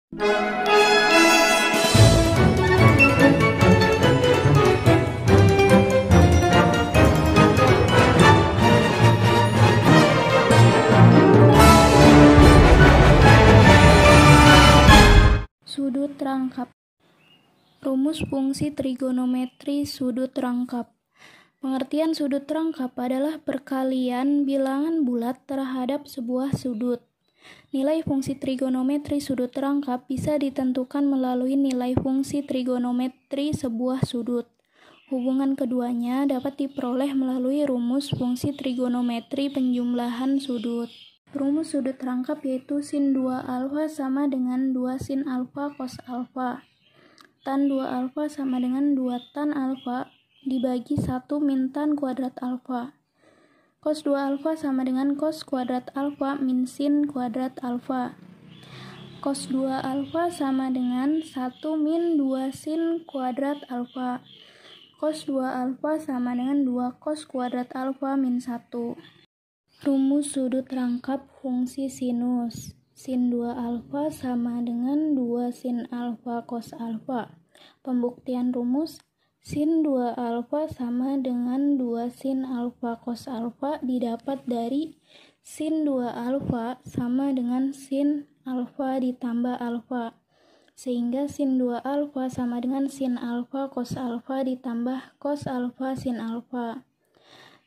Sudut rangkap. Rumus fungsi trigonometri sudut rangkap. Pengertian sudut rangkap adalah perkalian bilangan bulat terhadap sebuah sudut. Nilai fungsi trigonometri sudut rangkap bisa ditentukan melalui nilai fungsi trigonometri sebuah sudut. Hubungan keduanya dapat diperoleh melalui rumus fungsi trigonometri penjumlahan sudut. Rumus sudut rangkap yaitu sin 2 alfa sama dengan 2 sin alfa cos alfa. Tan 2 alfa sama dengan 2 tan alfa dibagi 1 min tan kuadrat alfa. Cos 2 alfa sama dengan cos kuadrat alfa min sin kuadrat alfa. Cos 2 alfa sama dengan 1 min 2 sin kuadrat alfa. Cos 2 alfa sama dengan 2 cos kuadrat alfa min 1. Rumus sudut rangkap fungsi sinus. Sin 2 alfa sama dengan 2 sin alfa cos alfa. Pembuktian rumus sin 2 alfa sama dengan 2 sin alfa cos alfa didapat dari sin 2 alfa sama dengan sin alfa ditambah alfa. Sehingga sin 2 alfa sama dengan sin alfa cos alfa ditambah cos alfa sin alfa.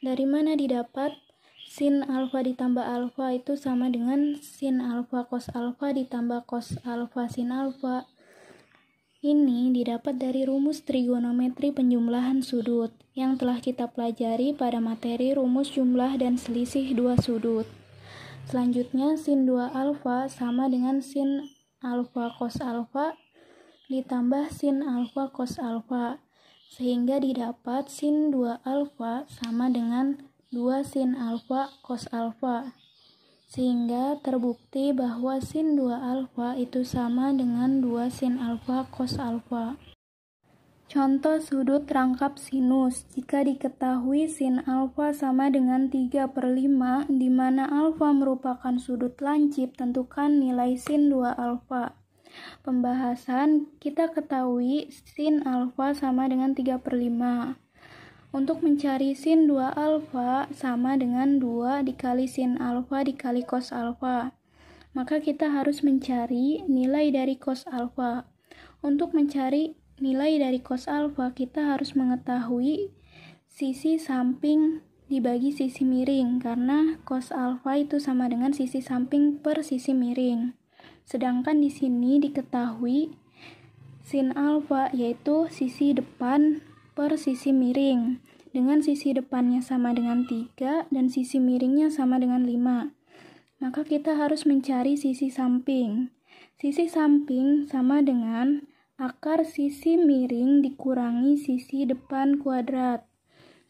Dari mana didapat? Sin alfa ditambah alfa itu sama dengan sin alfa cos alfa ditambah cos alfa sin alfa. Ini didapat dari rumus trigonometri penjumlahan sudut yang telah kita pelajari pada materi rumus jumlah dan selisih dua sudut. Selanjutnya sin 2 alfa sama dengan sin alfa cos alfa ditambah sin alfa cos alfa. Sehingga didapat sin 2 alfa sama dengan 2 sin alfa cos alfa. Sehingga terbukti bahwa sin 2 alfa itu sama dengan 2 sin alfa cos alfa. Contoh sudut rangkap sinus. Jika diketahui sin alfa sama dengan 3/5, di mana alfa merupakan sudut lancip, tentukan nilai sin 2 alfa. Pembahasan, kita ketahui sin alfa sama dengan 3/5. Untuk mencari sin 2 alfa sama dengan 2 dikali sin alfa dikali cos alfa. Maka kita harus mencari nilai dari cos alfa. Untuk mencari nilai dari cos alfa, kita harus mengetahui sisi samping dibagi sisi miring, karena cos alfa itu sama dengan sisi samping per sisi miring. Sedangkan di sini diketahui sin alfa yaitu sisi depan per sisi miring, dengan sisi depannya sama dengan 3 dan sisi miringnya sama dengan 5. Maka kita harus mencari sisi samping. Sisi samping sama dengan akar sisi miring dikurangi sisi depan kuadrat,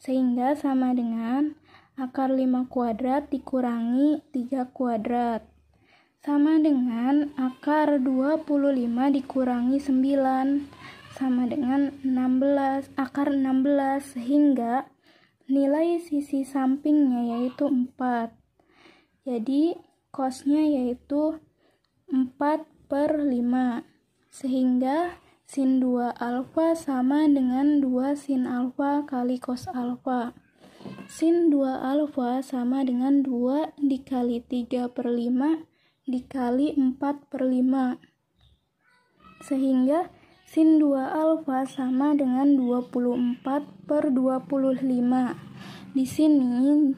sehingga sama dengan akar 5 kuadrat dikurangi 3 kuadrat, sama dengan akar 25 dikurangi 9, sama dengan 16, akar 16, sehingga nilai sisi sampingnya yaitu 4. Jadi cosnya yaitu 4/5, sehingga sin 2 alfa sama dengan 2 sin alfa kali cos alfa. Sin 2 alfa sama dengan 2 dikali 3/5 dikali 4/5, sehingga sin 2 alfa sama dengan 24/25. Di sini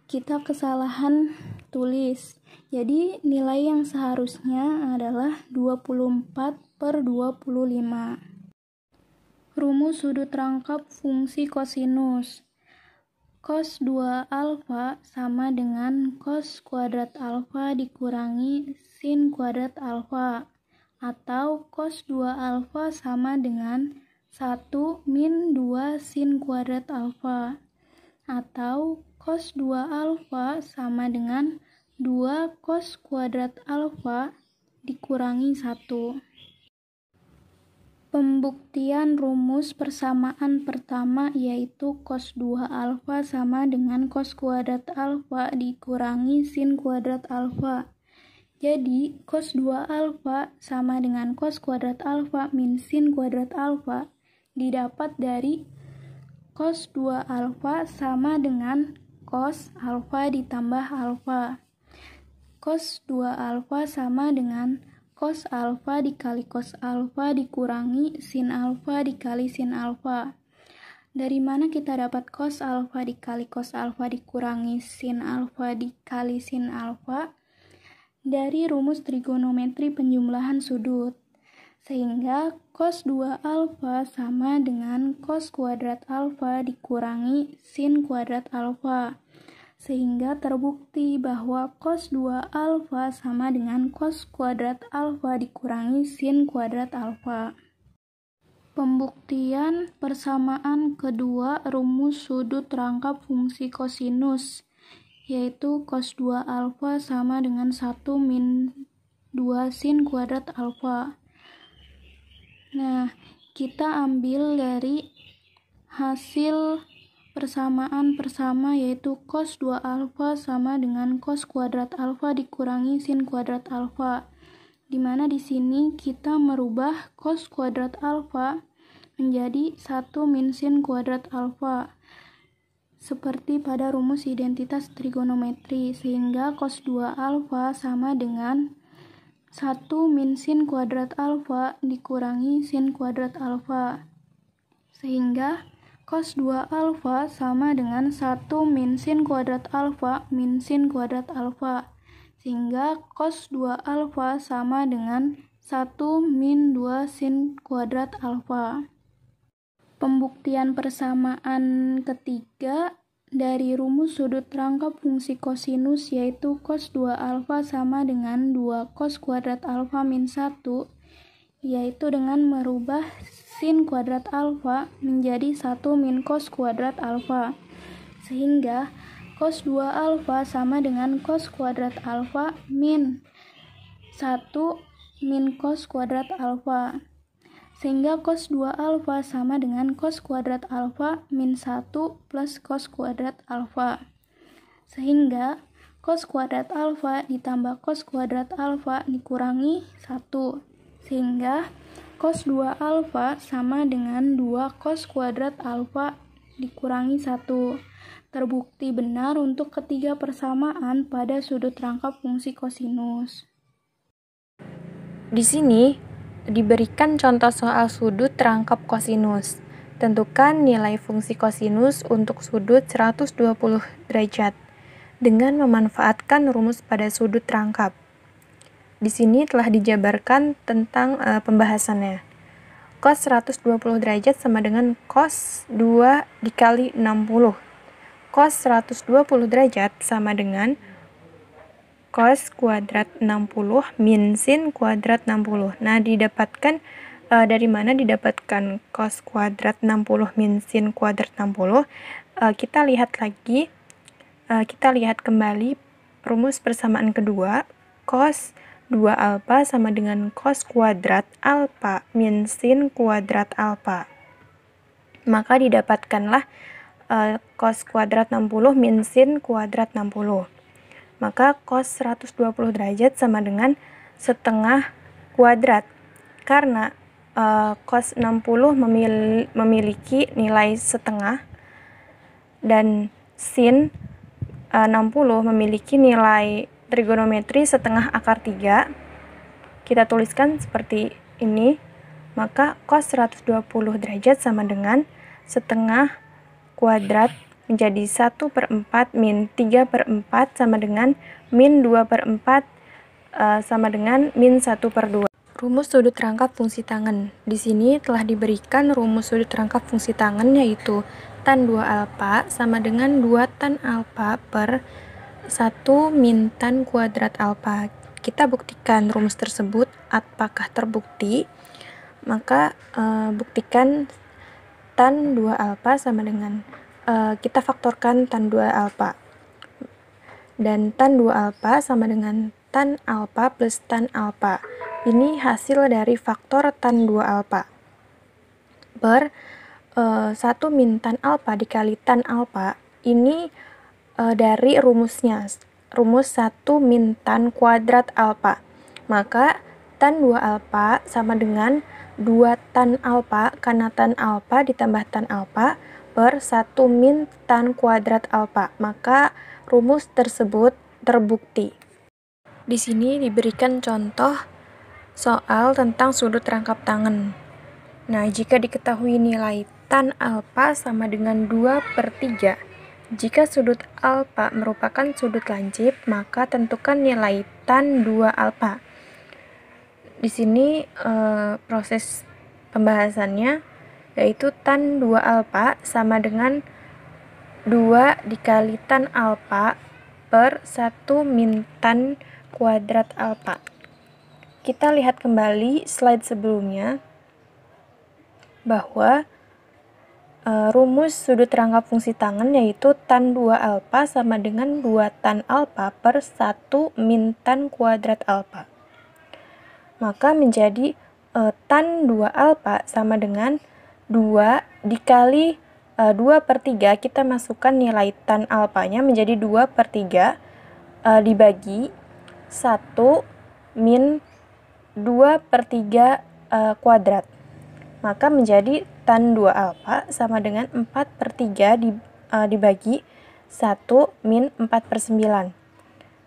kita kesalahan tulis. Jadi nilai yang seharusnya adalah 24/25. Rumus sudut rangkap fungsi kosinus. Cos 2 alfa sama dengan cos kuadrat alfa dikurangi sin kuadrat alfa. Atau cos 2 alfa sama dengan 1 min 2 sin kuadrat alfa. Atau cos 2 alfa sama dengan 2 cos kuadrat alfa dikurangi 1. Pembuktian rumus persamaan pertama yaitu cos 2 alfa sama dengan cos kuadrat alfa dikurangi sin kuadrat alfa. Jadi, cos 2 alfa sama dengan cos kuadrat alfa min sin kuadrat alfa didapat dari cos 2 alfa sama dengan cos alfa ditambah alfa. Cos 2 alfa sama dengan cos alfa dikali cos alfa dikurangi sin alfa dikali sin alfa. Dari mana kita dapat cos alfa dikali cos alfa dikurangi sin alfa dikali sin alfa? Dari rumus trigonometri penjumlahan sudut. Sehingga cos 2 alfa sama dengan cos kuadrat alfa dikurangi sin kuadrat alfa. Sehingga terbukti bahwa cos 2 alfa sama dengan cos kuadrat alfa dikurangi sin kuadrat alfa. Pembuktian persamaan kedua rumus sudut rangkap fungsi kosinus, yaitu cos 2 alfa sama dengan 1 min 2 sin kuadrat alfa. Nah, kita ambil dari hasil persamaan persama, yaitu cos 2 alfa sama dengan cos kuadrat alfa dikurangi sin kuadrat alfa. Dimana di sini kita merubah cos kuadrat alfa menjadi 1 min sin kuadrat alfa seperti pada rumus identitas trigonometri, sehingga cos 2 alfa sama dengan 1 min sin kuadrat alfa dikurangi sin kuadrat alfa, sehingga cos 2 alfa sama dengan 1 min sin kuadrat alfa min sin kuadrat alfa, sehingga cos 2 alfa sama dengan 1 min 2 sin kuadrat alfa. Pembuktian persamaan ketiga dari rumus sudut rangkap fungsi kosinus, yaitu cos 2 alfa sama dengan 2 cos kuadrat alfa min 1, yaitu dengan merubah sin kuadrat alfa menjadi 1 min cos kuadrat alfa, sehingga cos 2 alfa sama dengan cos kuadrat alfa min 1 min cos kuadrat alfa, sehingga cos 2 alfa sama dengan cos kuadrat alfa min 1 plus cos kuadrat alfa, sehingga cos kuadrat alfa ditambah cos kuadrat alfa dikurangi 1, sehingga cos 2 alfa sama dengan 2 cos kuadrat alfa dikurangi 1. Terbukti benar untuk ketiga persamaan pada sudut rangkap fungsi kosinus. Di sini diberikan contoh soal sudut rangkap kosinus. Tentukan nilai fungsi kosinus untuk sudut 120 derajat dengan memanfaatkan rumus pada sudut rangkap. Di sini telah dijabarkan tentang pembahasannya. Cos 120 derajat sama dengan cos 2 dikali 60. Cos 120 derajat sama dengan cos kuadrat 60 min sin kuadrat 60. Nah, didapatkan dari mana didapatkan cos kuadrat 60 min sin kuadrat 60? Kita lihat lagi, kita lihat kembali rumus persamaan kedua. Cos 2 alfa sama dengan cos kuadrat alfa min sin kuadrat alfa. Maka didapatkanlah cos kuadrat 60 min sin kuadrat 60. Maka cos 120 derajat sama dengan setengah kuadrat, karena cos 60 memiliki nilai setengah dan sin 60 memiliki nilai trigonometri setengah akar 3. Kita tuliskan seperti ini. Maka cos 120 derajat sama dengan setengah kuadrat menjadi 1/4 min 3/4 sama dengan min 2/4 sama dengan min 1/2. Rumus sudut rangkap fungsi tangen. Di sini telah diberikan rumus sudut rangkap fungsi tangen, yaitu tan 2 alfa sama dengan 2 tan alfa per 1 min tan kuadrat alfa. Kita buktikan rumus tersebut apakah terbukti. Maka buktikan tan 2 alfa sama dengan kita faktorkan tan 2 alfa. Dan tan 2 alfa sama dengan tan alfa plus tan alfa. Ini hasil dari faktor tan 2 alfa per 1 min tan alfa dikali tan alfa. Ini dari rumusnya. rumus 1 min tan kuadrat alfa. Maka tan 2 alfa sama dengan 2 tan alfa, karena tan alfa ditambah tan alfa per 1 min tan kuadrat alfa. Maka rumus tersebut terbukti. Di sini diberikan contoh soal tentang sudut rangkap tangan. Nah, jika diketahui nilai tan alfa sama dengan 2/3, jika sudut alfa merupakan sudut lancip, maka tentukan nilai tan 2 alfa. Di sini proses pembahasannya yaitu tan 2 alfa sama dengan 2 dikali tan alfa per 1 min tan kuadrat alfa. Kita lihat kembali slide sebelumnya bahwa rumus sudut rangkap fungsi tangan yaitu tan 2 alfa sama dengan 2 tan alfa per 1 min tan kuadrat alfa. Maka menjadi tan 2 alfa sama dengan 2 dikali 2/3, kita masukkan nilai tan alfanya menjadi 2/3 dibagi 1 min 2/3 kuadrat. Maka menjadi tan 2 alfa sama dengan 4/3 dibagi 1 min 4/9.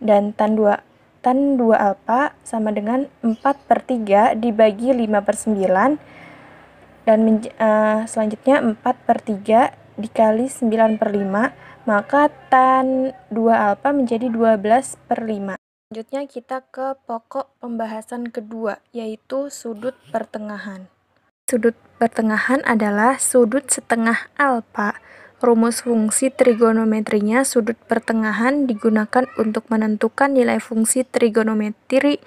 Dan tan 2 alfa sama dengan 4/3 dibagi 5/9. Dan selanjutnya 4/3 dikali 9/5, maka tan 2 alfa menjadi 12/5. Selanjutnya kita ke pokok pembahasan kedua, yaitu sudut pertengahan. Sudut pertengahan adalah sudut setengah alfa. Rumus fungsi trigonometrinya sudut pertengahan digunakan untuk menentukan nilai fungsi trigonometri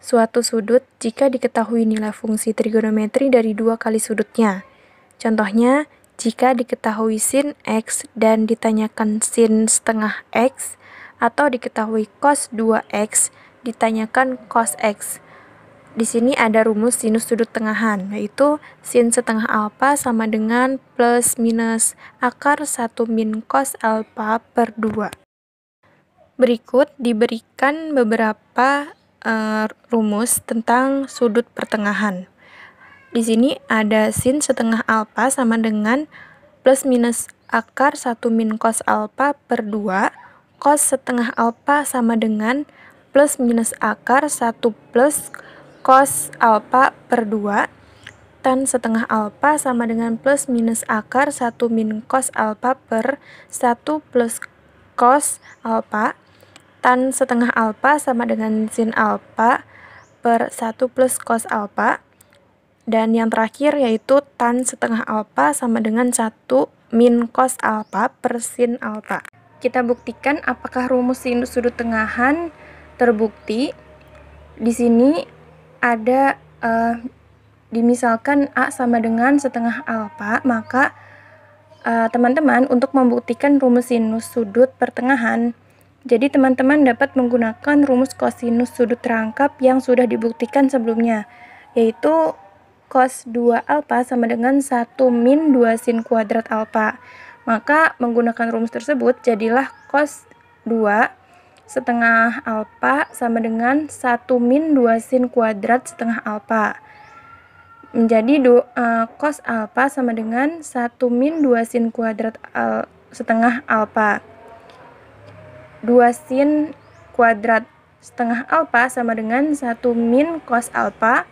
suatu sudut jika diketahui nilai fungsi trigonometri dari 2 kali sudutnya. Contohnya, jika diketahui sin X dan ditanyakan sin setengah X, atau diketahui cos 2X ditanyakan cos X. Di sini ada rumus sinus sudut tengahan, yaitu sin setengah alfa sama dengan plus minus akar 1 min cos alfa per 2. Berikut diberikan beberapa rumus tentang sudut pertengahan. Di sini ada sin setengah alfa sama dengan plus minus akar 1 min cos alfa per 2, cos setengah alfa sama dengan plus minus akar 1 plus cos alfa per 2, tan setengah alfa sama dengan plus minus akar 1 min cos alfa per 1 plus cos alfa, tan setengah alfa sama dengan sin alfa per 1 plus cos alfa, dan yang terakhir yaitu tan setengah alfa sama dengan 1 min cos alfa per sin alfa. Kita buktikan apakah rumus sinus sudut tengahan terbukti. Di sini ada dimisalkan A sama dengan setengah alfa, maka teman-teman untuk membuktikan rumus sinus sudut pertengahan, jadi teman-teman dapat menggunakan rumus kosinus sudut rangkap yang sudah dibuktikan sebelumnya, yaitu cos 2 alfa sama dengan 1 min 2 sin kuadrat alfa. Maka menggunakan rumus tersebut jadilah cos 2 setengah alfa sama dengan 1 min 2 sin kuadrat setengah alfa. Menjadi cos alfa sama dengan 1 min 2 sin kuadrat setengah alfa. 2 sin kuadrat setengah alfa sama dengan 1 min cos alfa.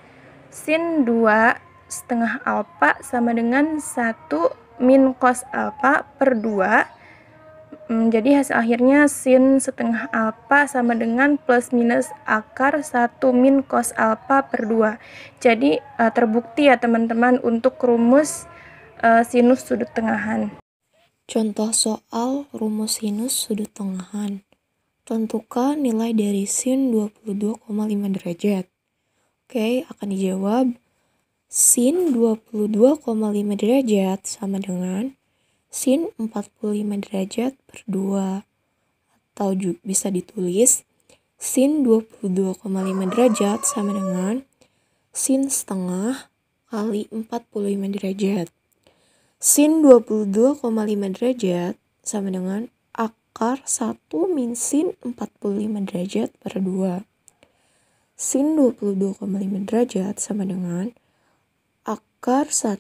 Sin 2 setengah alfa sama dengan 1 min cos alfa per 2. Jadi hasil akhirnya sin setengah alfa sama dengan plus minus akar 1 min cos alfa per 2. Jadi terbukti ya teman-teman untuk rumus sinus sudut tengahan. Contoh soal rumus sinus sudut tengahan. Tentukan nilai dari sin 22,5 derajat. Oke, akan dijawab sin 22,5 derajat sama dengan sin 45 derajat per 2. Atau bisa ditulis sin 22,5 derajat sama dengan sin setengah kali 45 derajat. Sin 22,5 derajat sama dengan akar 1 min sin 45 derajat per 2. Sin 22,5 derajat sama dengan akar 1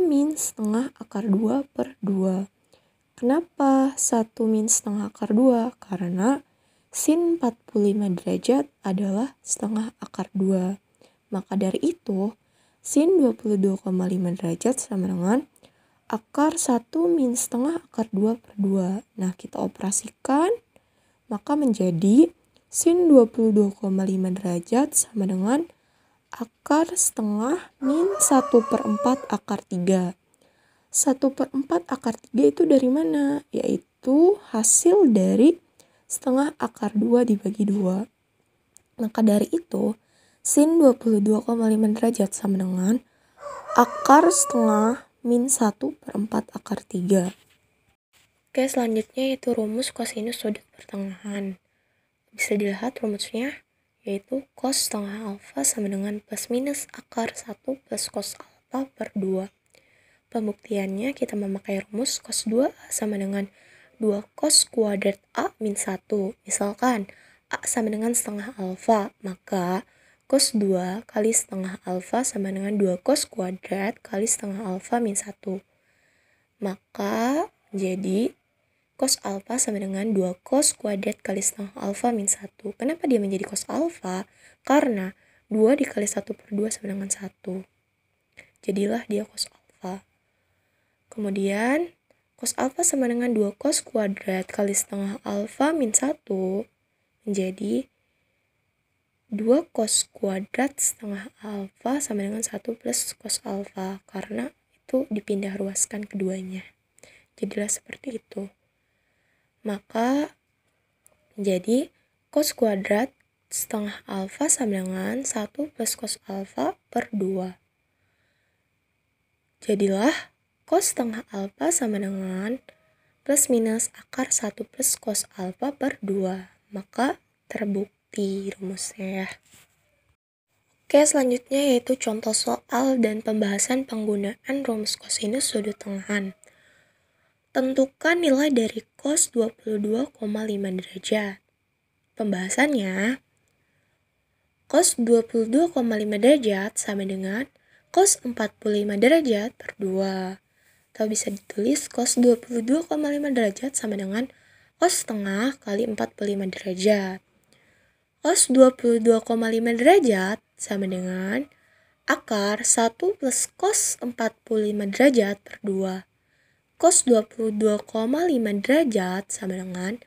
min setengah akar 2 per 2. Kenapa 1 min setengah akar 2? Karena sin 45 derajat adalah setengah akar 2. Maka dari itu, sin 22,5 derajat sama dengan akar 1 min setengah akar 2 per 2. Nah, kita operasikan, maka menjadi sin 22,5 derajat sama dengan akar setengah min 1 per 4 akar 3. 1 per 4 akar 3 itu dari mana? Yaitu hasil dari setengah akar 2 dibagi 2. Maka dari itu, sin 22,5 derajat sama dengan akar setengah min 1 per 4 akar 3. Oke, selanjutnya yaitu rumus kosinus sudut pertengahan. Bisa dilihat rumusnya, yaitu cos setengah alfa sama dengan plus minus akar 1 plus cos alfa per 2. Pembuktiannya kita memakai rumus cos 2A sama dengan 2 cos kuadrat A min 1. Misalkan A sama dengan setengah alfa, maka cos 2 kali setengah alfa sama dengan 2 cos kuadrat kali setengah alfa min 1. Maka jadi cos alfa sama dengan 2 cos kuadrat kali setengah alfa min 1. Kenapa dia menjadi cos alfa? Karena 2 dikali 1 per 2 sama dengan 1. Jadilah dia cos alfa. Kemudian cos alfa sama dengan 2 cos kuadrat kali setengah alfa min 1 menjadi 2 cos kuadrat setengah alfa sama dengan 1 plus cos alfa, karena itu dipindah ruaskan keduanya. Jadilah seperti itu. Maka jadi cos kuadrat setengah alfa sama dengan 1 plus cos alfa per 2. Jadilah cos setengah alfa sama dengan plus minus akar 1 plus cos alfa per 2. Maka terbukti rumusnya ya. Oke, selanjutnya yaitu contoh soal dan pembahasan penggunaan rumus kosinus sudut tengahan. Tentukan nilai dari cos 22,5 derajat. Pembahasannya, cos 22,5 derajat sama dengan cos 45 derajat per 2. Atau bisa ditulis cos 22,5 derajat sama dengan cos setengah kali 45 derajat. Cos 22,5 derajat sama dengan akar 1 plus cos 45 derajat per 2. Cos 22,5 derajat sama dengan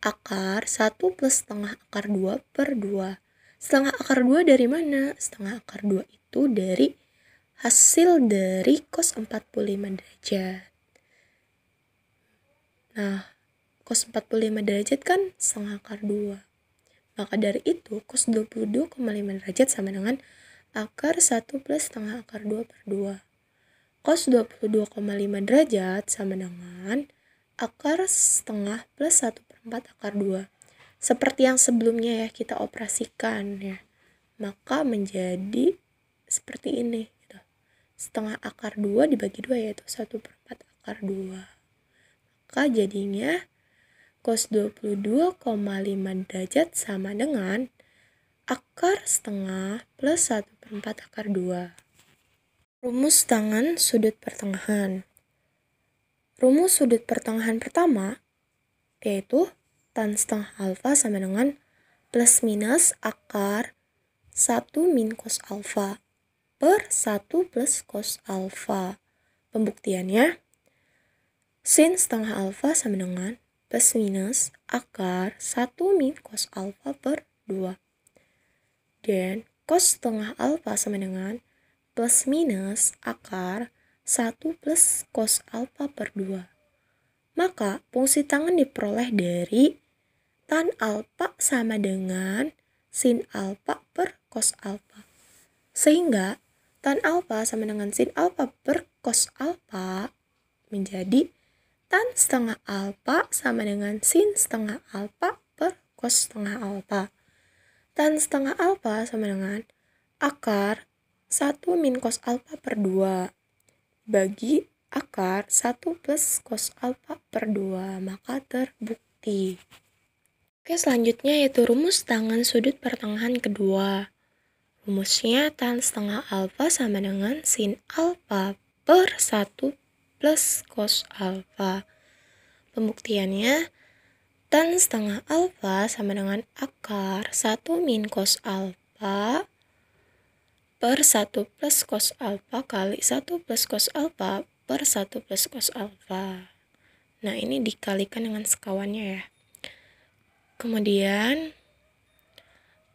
akar 1 plus setengah akar 2 per 2. Setengah akar 2 dari mana? Setengah akar 2 itu dari hasil dari cos 45 derajat. Nah, cos 45 derajat kan setengah akar 2. Maka dari itu, cos 22,5 derajat sama dengan akar 1 plus setengah akar 2 per 2. Cos 22,5 derajat sama dengan akar setengah plus 1 per 4 akar 2. Seperti yang sebelumnya ya, kita operasikan ya. Maka menjadi seperti ini. Gitu. Setengah akar 2 dibagi 2 yaitu 1 per 4 akar 2. Maka jadinya cos 22,5 derajat sama dengan akar setengah plus 1 per 4 akar 2. Rumus tangan sudut pertengahan. Rumus sudut pertengahan pertama yaitu tan setengah alfa sama dengan plus minus akar 1 min cos alfa per 1 plus cos alfa. Pembuktiannya, sin setengah alfa sama dengan plus minus akar 1 min cos alfa per 2. Dan cos setengah alfa sama dengan plus minus akar 1 plus cos alfa per 2. Maka fungsi tangan diperoleh dari tan alfa sama dengan sin alfa per cos alfa. Sehingga tan alfa sama dengan sin alfa per cos alfa menjadi tan setengah alfa sama dengan sin setengah alfa per cos setengah alfa. Tan setengah alfa sama dengan akar 1 min cos alfa per 2 bagi akar 1 plus cos alfa per 2. Maka terbukti. terbukti. Oke, selanjutnya yaitu rumus tangen sudut pertengahan kedua. Rumusnya tan setengah alfa sama dengan sin alfa per 1 plus cos alfa. Pembuktiannya, tan setengah alfa sama dengan akar 1 min cos alfa per 1 plus cos alfa kali 1 plus cos alfa per 1 plus cos alfa. Nah, ini dikalikan dengan sekawannya ya. Kemudian,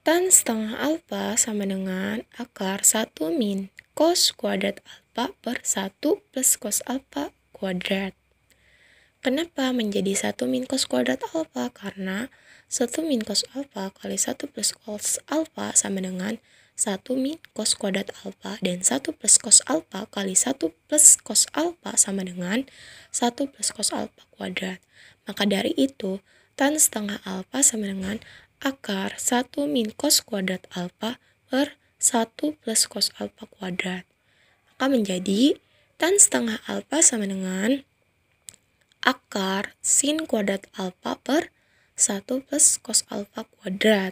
tan setengah alfa sama dengan akar 1 min cos kuadrat alfa per 1 plus cos alfa kuadrat. Kenapa menjadi 1 min cos kuadrat alfa? Karena 1 min cos alfa kali 1 plus cos alfa sama dengan 1 min cos kuadrat alfa, dan 1 plus cos alfa kali 1 plus cos alfa sama dengan 1 plus cos alfa kuadrat. Maka dari itu, tan setengah alfa sama dengan akar 1 min cos kuadrat alfa per 1 plus cos alfa kuadrat. Maka menjadi tan setengah alfa sama dengan akar sin kuadrat alfa per 1 plus cos alfa kuadrat.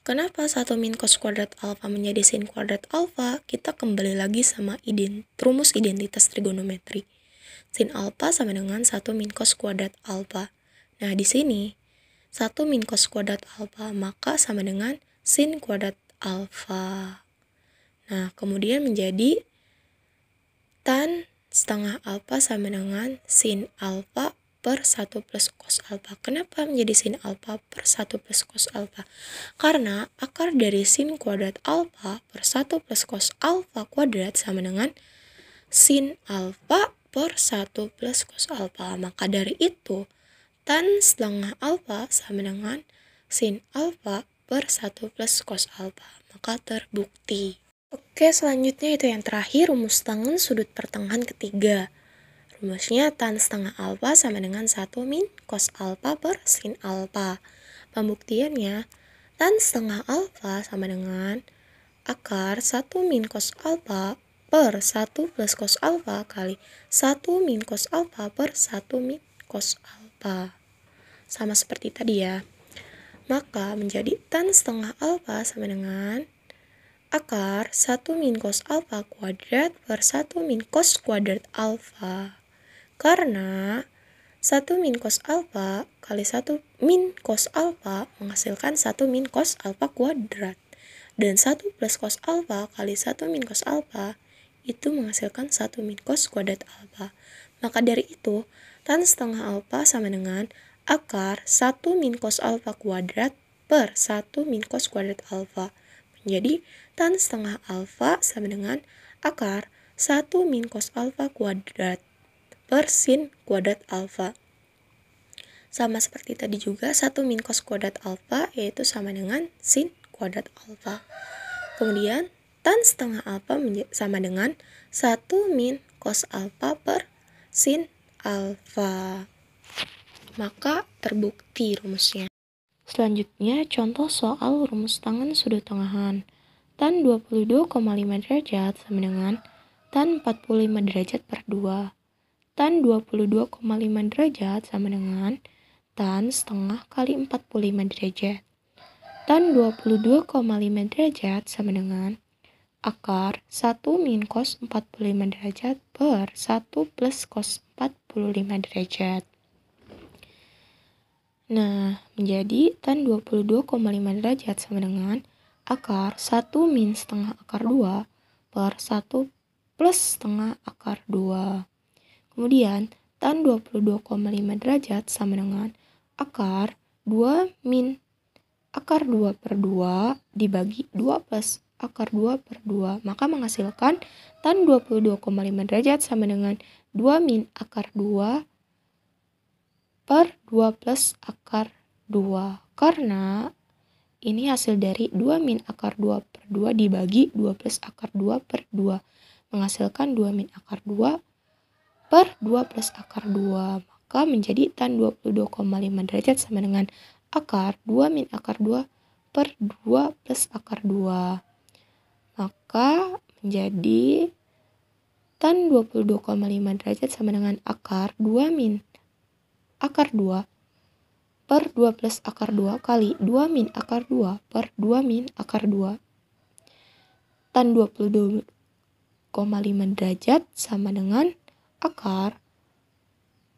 Kenapa 1 min cos kuadrat alfa menjadi sin kuadrat alfa? Kita kembali lagi sama rumus identitas trigonometri. Sin alfa sama dengan 1 min cos kuadrat alfa. Nah, di sini 1 min cos kuadrat alfa maka sama dengan sin kuadrat alfa. Nah, kemudian menjadi tan setengah alfa sama dengan sin alfa per 1 plus cos alfa. Kenapa menjadi sin alfa per 1 plus cos alfa? Karena akar dari sin kuadrat alfa per 1 plus cos alfa kuadrat sama dengan sin alfa per 1 plus cos alfa. Maka dari itu, tan setengah alfa sama dengan sin alfa per 1 plus cos alfa. Maka terbukti. Oke, selanjutnya itu yang terakhir, rumus tangen sudut pertengahan ketiga. Rumusnya tan setengah alfa sama dengan 1 min cos alfa per sin alfa. Pembuktiannya, tan setengah alfa sama dengan akar 1 min cos alfa per 1 plus cos alfa kali 1 min cos alfa per 1 min cos alfa. Sama seperti tadi ya. Maka menjadi tan setengah alfa sama dengan akar 1 min cos alfa kuadrat per 1 min cos kuadrat alfa. Karena 1 min cos alfa kali 1 min cos alfa menghasilkan 1 min cos alfa kuadrat. Dan 1 plus cos alfa kali 1 min cos alfa itu menghasilkan 1 min cos kuadrat alfa. Maka dari itu, tan setengah alfa sama dengan akar 1 min cos alfa kuadrat per 1 min cos kuadrat alfa. Menjadi tan setengah alfa sama dengan akar 1 min cos alfa kuadrat per sin kuadrat alfa. Sama seperti tadi juga, 1 min cos kuadrat alfa yaitu sama dengan sin kuadrat alfa. Kemudian, tan setengah alfa sama dengan 1 min cos alfa per sin alfa. Maka terbukti rumusnya. Selanjutnya, contoh soal rumus tangen sudut tengahan. Tan 22,5 derajat sama dengan tan 45 derajat per 2. Tan 22,5 derajat sama dengan tan setengah kali 45 derajat. Tan 22,5 derajat sama dengan akar 1 min cos 45 derajat per 1 plus cos 45 derajat. Nah, menjadi tan 22,5 derajat sama dengan akar 1 min setengah akar 2 per 1 plus setengah akar 2. Kemudian, tan 22,5 derajat sama dengan akar 2 min akar 2 per 2 dibagi 2 plus akar 2 per 2. Maka menghasilkan tan 22,5 derajat sama dengan 2 min akar 2 per 2 plus akar 2. Karena ini hasil dari 2 min akar 2 per 2 dibagi 2 plus akar 2 per 2. Menghasilkan 2 min akar 2 per 2 plus akar 2. Maka menjadi tan 22,5 derajat sama dengan akar 2 min akar 2 per 2 plus akar 2. Maka menjadi tan 22,5 derajat sama dengan akar 2 min akar 2 per 2 plus akar 2 kali 2 min akar 2 per 2 min akar 2. Tan 22,5 derajat sama dengan akar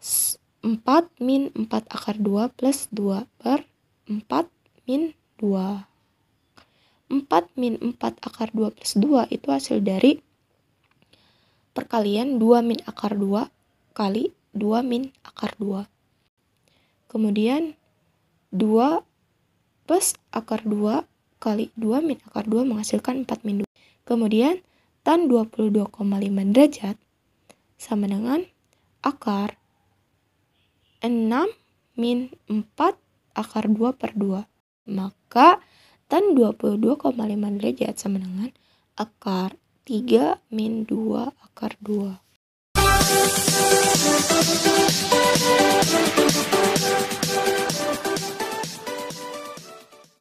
4 min 4 akar 2 plus 2 per 4 min 2. 4 min 4 akar 2 plus 2 itu hasil dari perkalian 2 min akar 2 kali 2 min akar 2. Kemudian 2 plus akar 2 kali 2 min akar 2 menghasilkan 4 min 2. Kemudian tan 22,5 derajat sama dengan akar 6 min 4 akar 2 per 2. Maka tan 22,5 derajat sama dengan akar 3 min 2 akar 2.